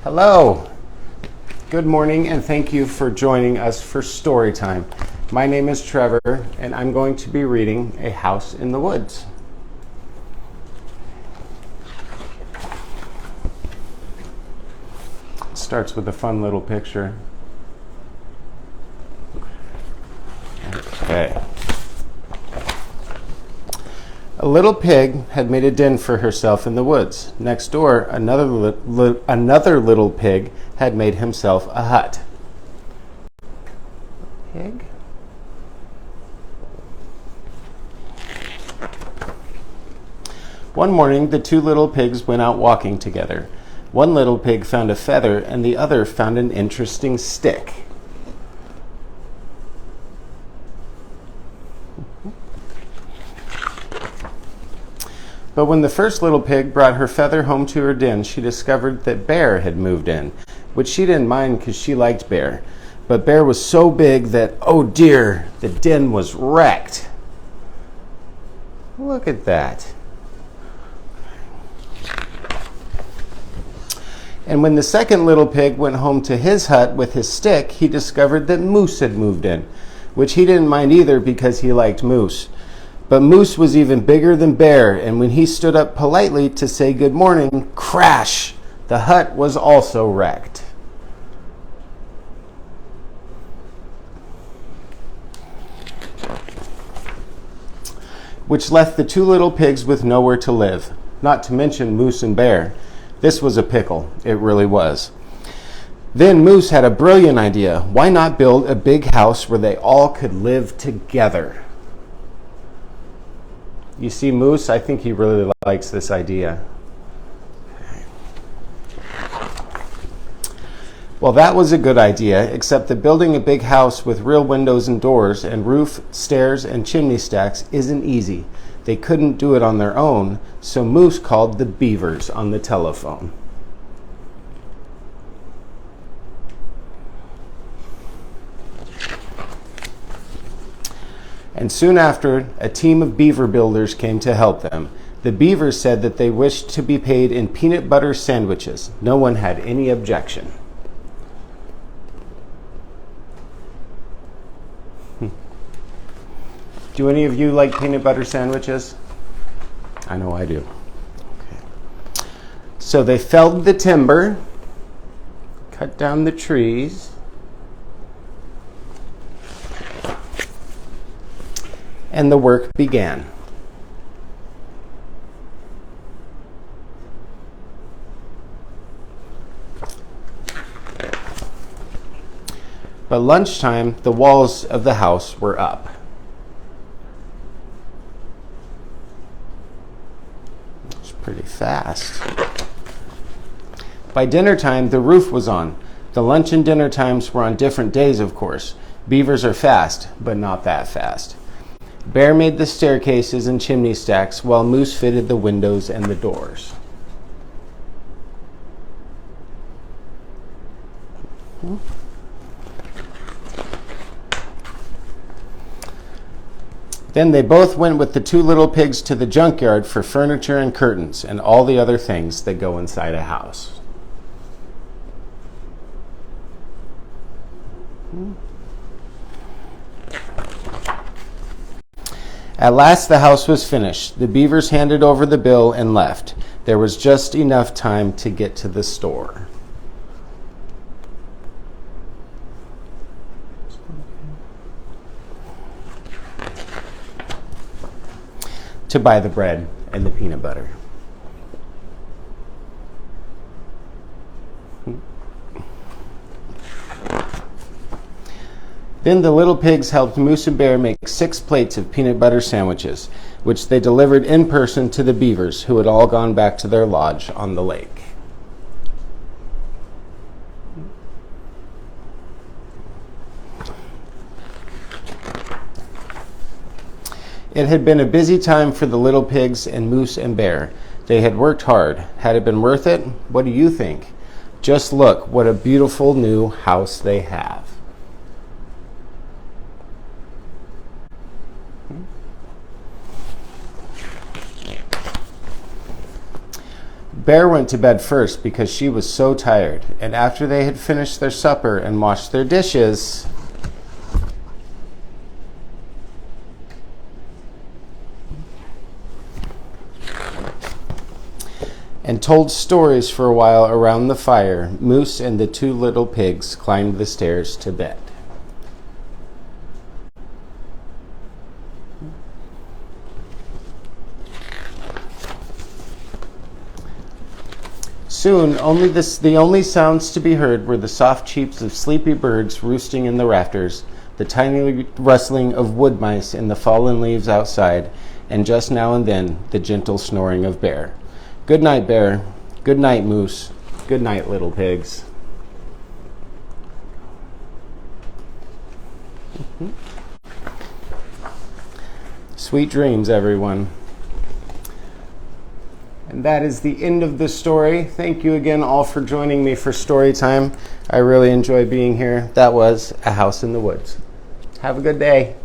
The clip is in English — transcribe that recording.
Hello, good morning, and thank you for joining us for story time. My name is Trevor, and I'm going to be reading A House in the Woods. It starts with a fun little picture. Okay. A little pig had made a den for herself in the woods. Next door, another little pig had made himself a hut. Pig? One morning, the two little pigs went out walking together. One little pig found a feather, and the other found an interesting stick. But when the first little pig brought her feather home to her den, she discovered that Bear had moved in, which she didn't mind because she liked Bear. But Bear was so big that, oh dear, the den was wrecked. Look at that. And when the second little pig went home to his hut with his stick, he discovered that Moose had moved in, which he didn't mind either because he liked Moose. But Moose was even bigger than Bear, and when he stood up politely to say good morning, crash! The hut was also wrecked. Which left the two little pigs with nowhere to live, not to mention Moose and Bear. This was a pickle, it really was. Then Moose had a brilliant idea. Why not build a big house where they all could live together? You see, Moose, I think he really likes this idea. Well, that was a good idea, except that building a big house with real windows and doors and roof, stairs, and chimney stacks isn't easy. They couldn't do it on their own, so Moose called the Beavers on the telephone. And soon after, a team of beaver builders came to help them. The beavers said that they wished to be paid in peanut butter sandwiches. No one had any objection. Do any of you like peanut butter sandwiches? I know I do. Okay. So they felled the timber, cut down the trees, and the work began. By lunchtime, the walls of the house were up. It's pretty fast. By dinner time, the roof was on. The lunch and dinner times were on different days, of course. Beavers are fast, but not that fast. Bear made the staircases and chimney stacks, while Moose fitted the windows and the doors. Then they both went with the two little pigs to the junkyard for furniture and curtains and all the other things that go inside a house. At last the house was finished. The beavers handed over the bill and left. There was just enough time to get to the store. To buy the bread and the peanut butter. Then the little pigs helped Moose and Bear make 6 plates of peanut butter sandwiches, which they delivered in person to the beavers, who had all gone back to their lodge on the lake. It had been a busy time for the little pigs and Moose and Bear. They had worked hard. Had it been worth it? What do you think? Just look what a beautiful new house they have. Bear went to bed first because she was so tired, and after they had finished their supper and washed their dishes, and told stories for a while around the fire, Moose and the two little pigs climbed the stairs to bed. Soon, the only sounds to be heard were the soft cheeps of sleepy birds roosting in the rafters, the tiny rustling of wood mice in the fallen leaves outside, and just now and then the gentle snoring of Bear. Good night, Bear. Good night, Moose. Good night, little pigs. Sweet dreams, everyone. And that is the end of the story. Thank you again all for joining me for story time. I really enjoy being here. That was A House in the Woods. Have a good day.